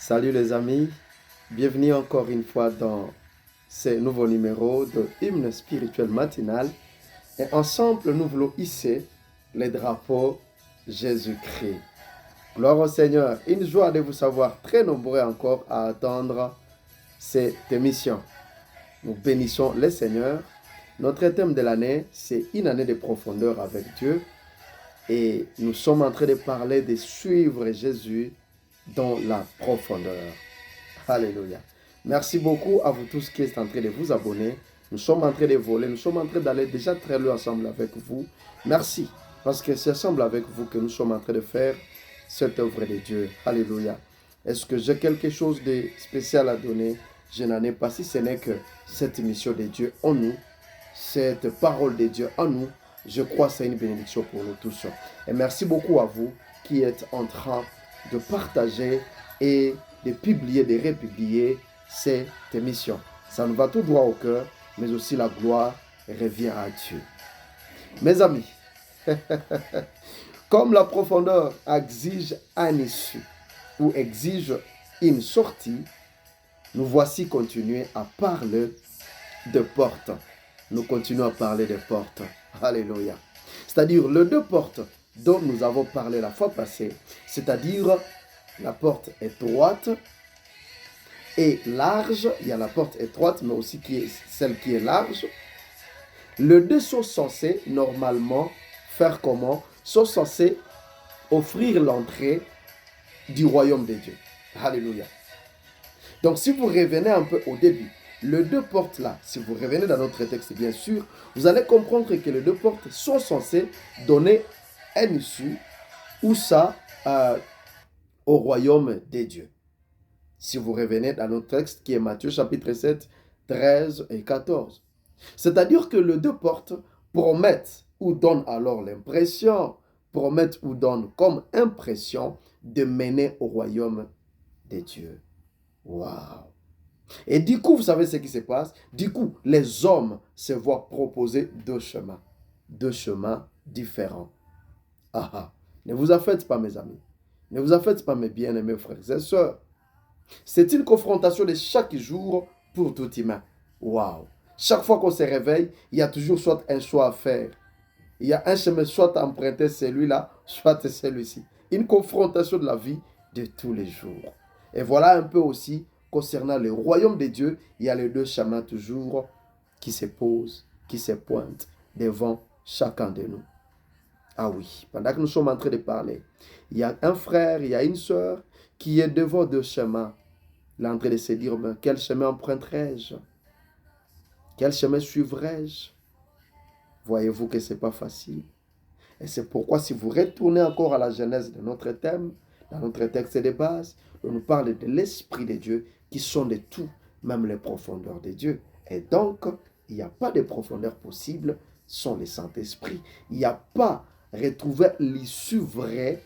Salut les amis, bienvenue encore une fois dans ce nouveau numéro de Hymne spirituel matinal. Et ensemble, nous voulons hisser les drapeaux Jésus-Christ. Gloire au Seigneur, une joie de vous savoir très nombreux encore à attendre cette émission. Nous bénissons le Seigneur. Notre thème de l'année, c'est une année de profondeur avec Dieu. Et nous sommes en train de parler de suivre Jésus dans la profondeur. Alléluia. Merci beaucoup à vous tous qui êtes en train de vous abonner. Nous sommes en train de voler, nous sommes en train d'aller déjà très loin ensemble avec vous. Merci, parce que c'est ensemble avec vous que nous sommes en train de faire cette œuvre de Dieu. Alléluia. Est-ce que j'ai quelque chose de spécial à donner? Je n'en ai pas, si ce n'est que cette mission de Dieu en nous, cette parole de Dieu en nous. Je crois que c'est une bénédiction pour nous tous. Et merci beaucoup à vous qui êtes en train de partager et de publier, de republier cette émission. Ça nous va tout droit au cœur, mais aussi la gloire revient à Dieu. Mes amis, comme la profondeur exige un issue ou exige une sortie, nous voici continuer à parler de portes. Nous continuons à parler de portes. Alléluia. C'est-à-dire les deux portes dont nous avons parlé la fois passée, c'est-à-dire la porte étroite et large. Il y a la porte étroite, mais aussi celle qui est large. Les deux sont censés normalement faire comment? Sont censés offrir l'entrée du royaume de Dieu. Alléluia. Donc si vous revenez un peu au début, les deux portes là, si vous revenez dans notre texte bien sûr, vous allez comprendre que les deux portes sont censées donner un issue ou ça au royaume des dieux. Si vous revenez dans notre texte qui est Matthieu chapitre 7, 13 et 14. C'est-à-dire que les deux portes promettent ou donnent alors l'impression, promettent ou donnent comme impression de mener au royaume des dieux. Waouh! Et du coup, vous savez ce qui se passe? Du coup, les hommes se voient proposer deux chemins différents. Ah ah! Ne vous affaites pas, mes amis. Ne vous affaites pas, mes bien-aimés frères et sœurs. C'est une confrontation de chaque jour pour tout humain. Waouh! Chaque fois qu'on se réveille, il y a toujours soit un choix à faire. Il y a un chemin, soit à emprunter celui-là, soit celui-ci. Une confrontation de la vie de tous les jours. Et voilà un peu aussi, concernant le royaume de Dieu, il y a les deux chemins toujours qui se posent, qui se pointent devant chacun de nous. Ah oui, pendant que nous sommes en train de parler, il y a un frère, il y a une sœur qui est devant deux chemins. Il est en train de se dire, mais quel chemin emprunterai-je? Quel chemin suivrai-je? Voyez-vous que ce n'est pas facile. Et c'est pourquoi si vous retournez encore à la genèse de notre thème, dans notre texte de base, on nous parle de l'Esprit de Dieu qui sont de tout, même les profondeurs de Dieu. Et donc, il n'y a pas de profondeur possible sans le Saint-Esprit. Il n'y a pas retrouver l'issue vraie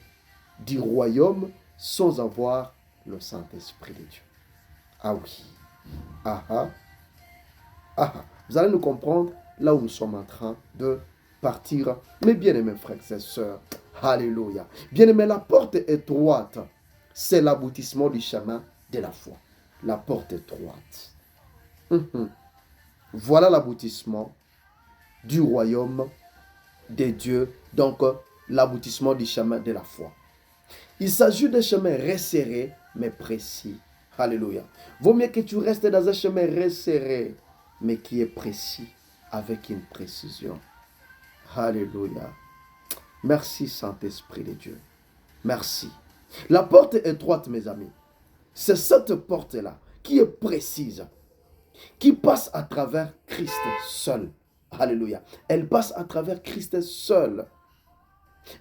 du royaume sans avoir le Saint-Esprit de Dieu. Ah oui. Ah ah. Ah ah. Vous allez nous comprendre là où nous sommes en train de partir. Mes bien-aimés frères et sœurs. Alléluia. Bien-aimés, la porte étroite, c'est l'aboutissement du chemin de la foi. La porte étroite. Voilà l'aboutissement du royaume de Dieu, donc l'aboutissement du chemin de la foi. Il s'agit d'un chemin resserré, mais précis. Alléluia. Vaut mieux que tu restes dans un chemin resserré, mais qui est précis, avec une précision. Alléluia. Merci Saint-Esprit de Dieu. Merci. La porte étroite, mes amis, c'est cette porte-là qui est précise, qui passe à travers Christ seul. Alléluia. Elle passe à travers Christ seul.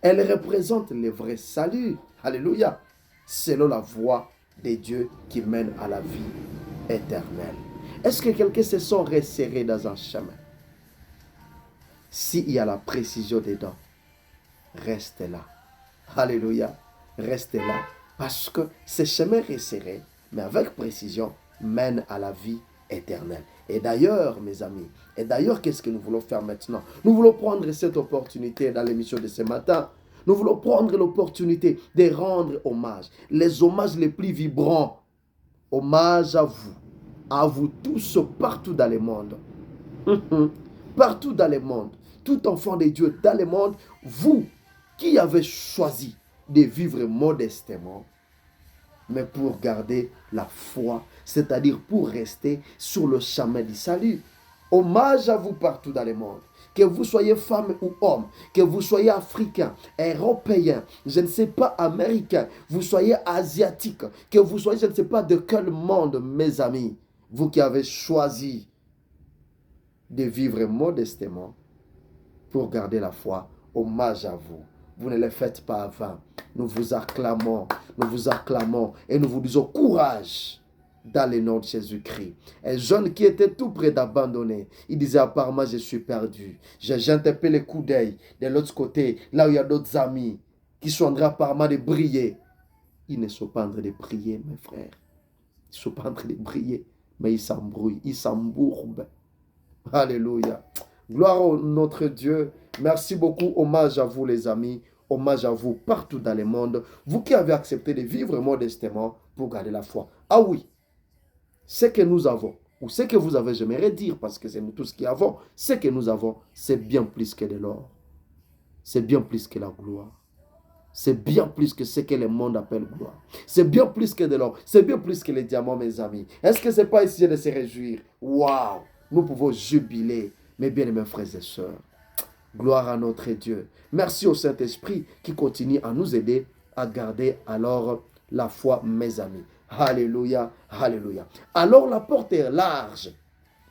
Elle représente le vrai salut. Alléluia. Selon la voie de Dieu qui mène à la vie éternelle. Est-ce que quelqu'un se sent resserré dans un chemin? S'il y a la précision dedans, reste là. Alléluia. Reste là. Parce que ce chemin resserré, mais avec précision, mène à la vie éternelle. Et d'ailleurs, mes amis, qu'est-ce que nous voulons faire maintenant? Nous voulons prendre cette opportunité dans l'émission de ce matin. Nous voulons prendre l'opportunité de rendre hommage. Les hommages les plus vibrants Hommage à vous tous partout dans le monde. Partout dans le monde, tout enfant de Dieu dans le monde, vous qui avez choisi de vivre modestement, mais pour garder la foi, c'est-à-dire pour rester sur le chemin du salut. Hommage à vous partout dans le monde. Que vous soyez femme ou homme, que vous soyez africain, européen, je ne sais pas, américain, vous soyez asiatique, que vous soyez, je ne sais pas de quel monde, mes amis, vous qui avez choisi de vivre modestement pour garder la foi, hommage à vous. Vous ne le faites pas avant. Nous vous acclamons et nous vous disons courage dans le nom de Jésus-Christ. Un jeune qui était tout près d'abandonner, il disait apparemment je suis perdu. J'ai un peu les coups d'œil de l'autre côté, là où il y a d'autres amis qui sont en train apparemment de briller. Ils ne sont pas en train de prier, mes frères. Ils ne sont pas en train de briller, mais ils s'embrouillent, ils s'embourbent. Alléluia. Gloire à notre Dieu. Merci beaucoup. Hommage à vous les amis. Hommage à vous partout dans le monde. Vous qui avez accepté de vivre modestement pour garder la foi. Ah oui, ce que nous avons, ou ce que vous avez, j'aimerais dire, parce que c'est nous tous qui avons, ce que nous avons, c'est bien plus que de l'or. C'est bien plus que la gloire. C'est bien plus que ce que le monde appelle gloire. C'est bien plus que de l'or. C'est bien plus que les diamants, mes amis. Est-ce que ce n'est pas ici de se réjouir? Waouh! Nous pouvons jubiler, mes bien-aimés frères et sœurs. Gloire à notre Dieu. Merci au Saint-Esprit qui continue à nous aider à garder alors la foi, mes amis. Alléluia, alléluia. Alors la porte est large.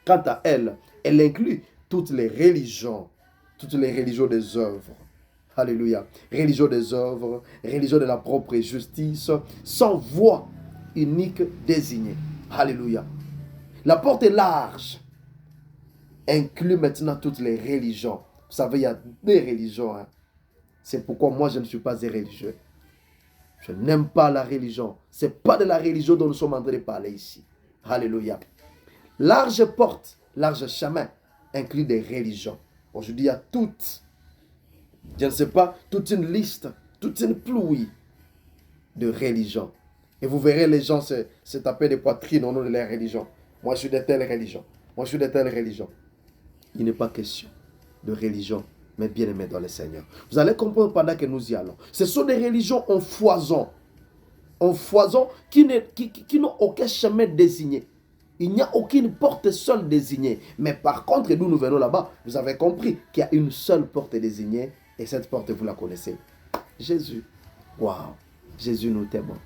Quant à elle, elle inclut toutes les religions des œuvres. Alléluia. Religion des œuvres, religion de la propre justice, sans voie unique désignée. Alléluia. La porte est large. Inclut maintenant toutes les religions. Vous savez, il y a des religions. C'est pourquoi moi, je ne suis pas un religieux. Je n'aime pas la religion. Ce n'est pas de la religion dont nous sommes en train de parler ici. Alléluia. Large porte, large chemin, inclut des religions. Aujourd'hui, il y a toutes, je ne sais pas, toute une liste, toute une pluie de religions. Et vous verrez les gens se taper des poitrines au nom de leur religion. Moi, je suis de telle religion. Moi, je suis de telle religion. Il n'est pas question de religion, mais bien aimé dans le Seigneur. Vous allez comprendre pendant que nous y allons. Ce sont des religions en foison qui n'ont aucun chemin désigné. Il n'y a aucune porte seule désignée. Mais par contre, nous venons là-bas, vous avez compris qu'il y a une seule porte désignée, et cette porte, vous la connaissez. Jésus. Waouh. Jésus, nous t'aimons.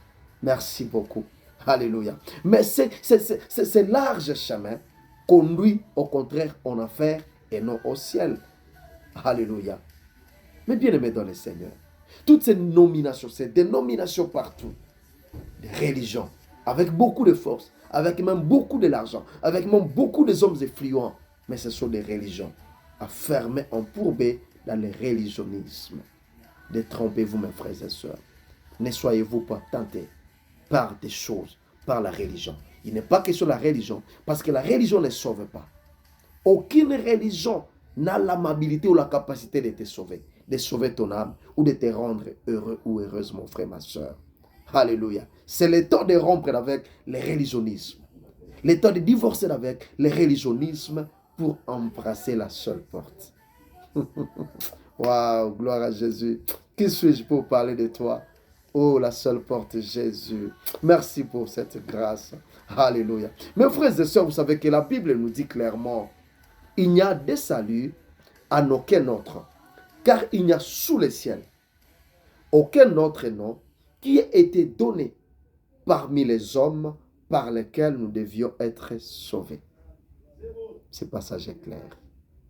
Merci beaucoup. Alléluia. Mais c'est large chemin conduit au contraire en enfer et non au ciel. Alléluia. Mais bien aimé dans le Seigneur, toutes ces nominations, ces dénominations partout, des religions, avec beaucoup de force, avec même beaucoup de l'argent, avec même beaucoup de hommes influents, mais ce sont des religions affermées, empourbées dans le religionnisme. Détrompez-vous, mes frères et sœurs. Ne soyez-vous pas tentés par des choses, par la religion. Il n'est pas question de la religion, parce que la religion ne sauve pas. Aucune religion n'a l'amabilité ou la capacité de te sauver, de sauver ton âme ou de te rendre heureux ou heureuse, mon frère, ma soeur. Alléluia. C'est le temps de rompre avec le religionnisme. Le temps de divorcer avec le religionnisme pour embrasser la seule porte. Waouh, gloire à Jésus. Qui suis-je pour parler de toi? Oh, la seule porte, Jésus. Merci pour cette grâce. Alléluia. Mes frères et sœurs, vous savez que la Bible nous dit clairement, il n'y a de salut en aucun autre, car il n'y a sous le ciel aucun autre nom qui ait été donné parmi les hommes par lesquels nous devions être sauvés. Ce passage est clair.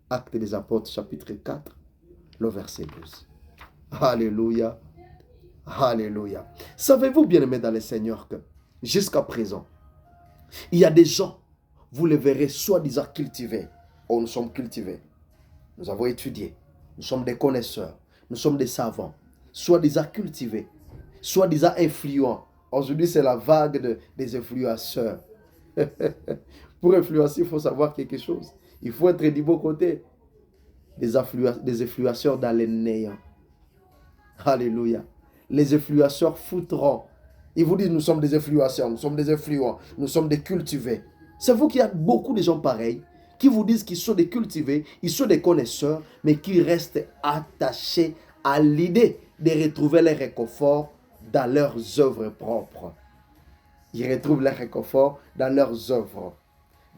Actes des Apôtres, chapitre 4, le verset 12. Alléluia. Alléluia. Savez-vous, bien-aimés dans le Seigneur, que jusqu'à présent, il y a des gens, vous les verrez soi-disant cultivés. Oh, nous sommes cultivés. Nous avons étudié. Nous sommes des connaisseurs. Nous sommes des savants. Soi-disant cultivés. Soi-disant influents. Aujourd'hui, c'est la vague des influenceurs. Pour influencer, il faut savoir quelque chose. Il faut être du bon côté. Des influenceurs dans les néants. Alléluia. Les influenceurs foutront Ils vous disent, nous sommes des influenceurs, nous sommes des influents, nous sommes des cultivés. C'est vous qu'il y a beaucoup de gens pareils qui vous disent qu'ils sont des cultivés, ils sont des connaisseurs, mais qui restent attachés à l'idée de retrouver leur réconfort dans leurs œuvres propres. Ils retrouvent leur réconfort dans leurs œuvres,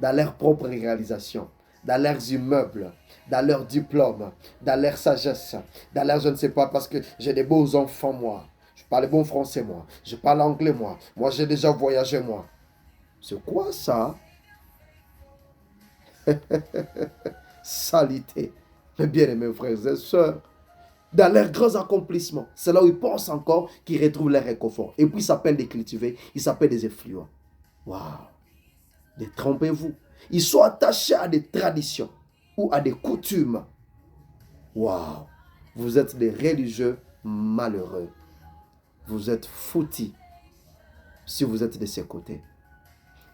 dans leurs propres réalisations, dans leurs immeubles, dans leurs diplômes, dans leur sagesse, dans leur je ne sais pas, parce que j'ai des beaux enfants, moi. Je parle bon français, moi. Je parle anglais, moi. Moi, j'ai déjà voyagé, moi. C'est quoi ça? Salité. Mes bien-aimés frères et sœurs, dans leurs grands accomplissements, c'est là où ils pensent encore qu'ils retrouvent leur réconfort. Et puis ils s'appellent des cultivés, ils s'appellent des influents. Waouh! Détrompez-vous. Ils sont attachés à des traditions ou à des coutumes. Waouh! Vous êtes des religieux malheureux. Vous êtes foutis si vous êtes de ces côtés.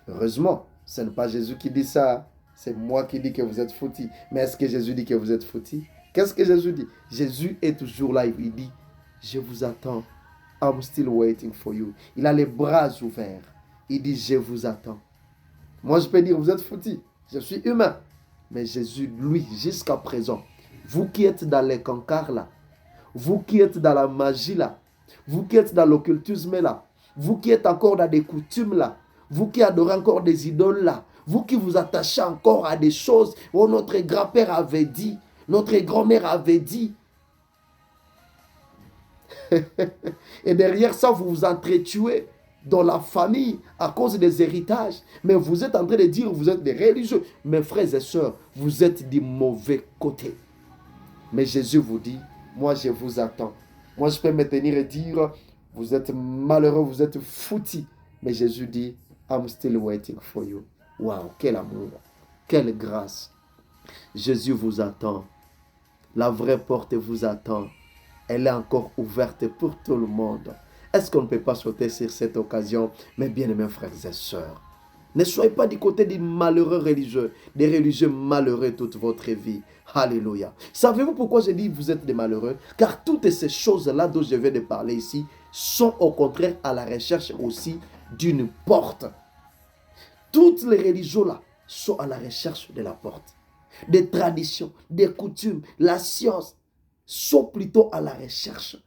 Heureusement, ce n'est pas Jésus qui dit ça. C'est moi qui dis que vous êtes foutis. Mais est-ce que Jésus dit que vous êtes foutis? Qu'est-ce que Jésus dit? Jésus est toujours là. Il dit, je vous attends. I'm still waiting for you. Il a les bras ouverts. Il dit, je vous attends. Moi, je peux dire, vous êtes foutis. Je suis humain. Mais Jésus, lui, jusqu'à présent, vous qui êtes dans les cancars là, vous qui êtes dans la magie là, vous qui êtes dans l'occultisme là, vous qui êtes encore dans des coutumes là, vous qui adorez encore des idoles là, vous qui vous attachez encore à des choses, oh, notre grand-père avait dit, notre grand-mère avait dit. Et derrière ça, vous vous entretuez dans la famille à cause des héritages. Mais vous êtes en train de dire, vous êtes des religieux. Mes frères et sœurs, vous êtes du mauvais côté. Mais Jésus vous dit, moi je vous attends. Moi je peux me tenir et dire, vous êtes malheureux, vous êtes foutis. Mais Jésus dit, I'm still waiting for you. Waouh, quel amour, quelle grâce. Jésus vous attend. La vraie porte vous attend. Elle est encore ouverte pour tout le monde. Est-ce qu'on ne peut pas sauter sur cette occasion, mes bien-aimés frères et sœurs? Ne soyez pas du côté des malheureux religieux, des religieux malheureux toute votre vie. Alléluia. Savez-vous pourquoi je dis vous êtes des malheureux? Car toutes ces choses-là dont je viens de parler ici sont au contraire à la recherche aussi d'une porte. Toutes les religions-là sont à la recherche de la porte. Des traditions, des coutumes, la science sont plutôt à la recherche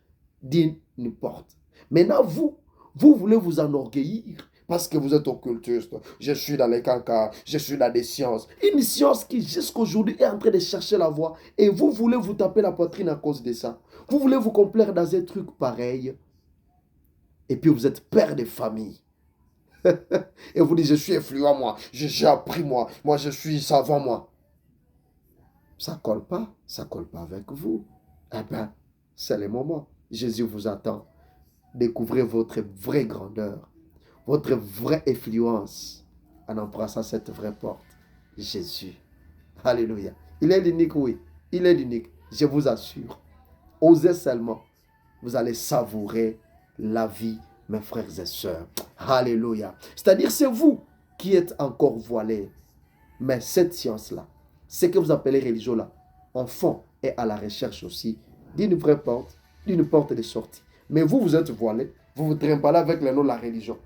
d'une porte. Maintenant, vous voulez vous enorgueillir parce que vous êtes occultiste. Je suis dans les cancans, je suis dans des sciences. Une science qui jusqu'aujourd'hui est en train de chercher la voie. Et vous voulez vous taper la poitrine à cause de ça. Vous voulez vous complaire dans un truc pareil. Et puis vous êtes père de famille. Et vous dites, je suis influent, moi. J'ai appris, moi. Moi, je suis savant, moi. Ça ne colle pas. Ça ne colle pas avec vous. Eh bien, c'est le moment. Jésus vous attend. Découvrez votre vraie grandeur, votre vraie influence en embrassant cette vraie porte. Jésus. Alléluia. Il est l'unique, oui. Il est l'unique. Je vous assure. Osez seulement. Vous allez savourer la vie, mes frères et sœurs. Alléluia. C'est-à-dire, c'est vous qui êtes encore voilés. Mais cette science-là, ce que vous appelez religion-là, en fond, est à la recherche aussi d'une vraie porte, d'une porte de sortie. Mais vous, vous êtes voilés, vous vous trimballez avec le nom de la religion,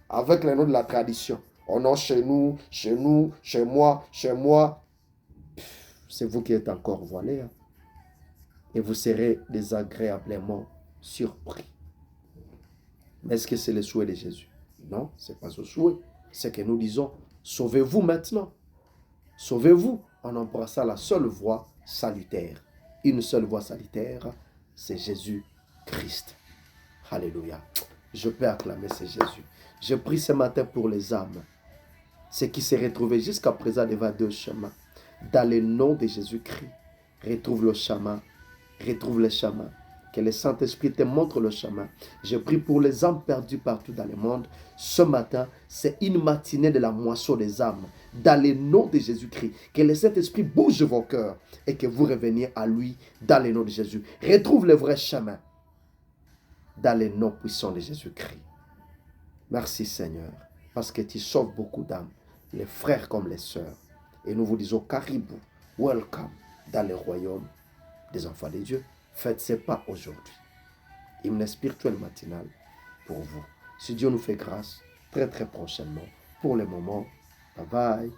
avec le nom de la tradition. Oh non, chez nous, chez moi. C'est vous qui êtes encore voilés. Hein? Et vous serez désagréablement surpris. Mais est-ce que c'est le souhait de Jésus? Non, ce n'est pas le souhait. C'est que nous disons, sauvez-vous maintenant. Sauvez-vous en embrassant la seule voie salutaire. Une seule voie salutaire, c'est Jésus-Christ. Alléluia. Je peux acclamer ce Jésus. Je prie ce matin pour les âmes. Ceux qui se retrouvaient jusqu'à présent devant deux chemins. Dans le nom de Jésus-Christ, retrouve le chemin. Retrouve le chemin. Que le Saint-Esprit te montre le chemin. Je prie pour les âmes perdues partout dans le monde. Ce matin, c'est une matinée de la moisson des âmes. Dans le nom de Jésus-Christ. Que le Saint-Esprit bouge vos cœurs et que vous reveniez à lui dans le nom de Jésus. Retrouve le vrai chemin. Dans le nom puissant de Jésus-Christ. Merci Seigneur, parce que tu sauves beaucoup d'âmes, les frères comme les sœurs. Et nous vous disons caribou, welcome dans le royaume des enfants de Dieu. Faites ce pas aujourd'hui. Hymne spirituel matinal pour vous. si Dieu nous fait grâce, très très prochainement. Pour le moment, bye bye.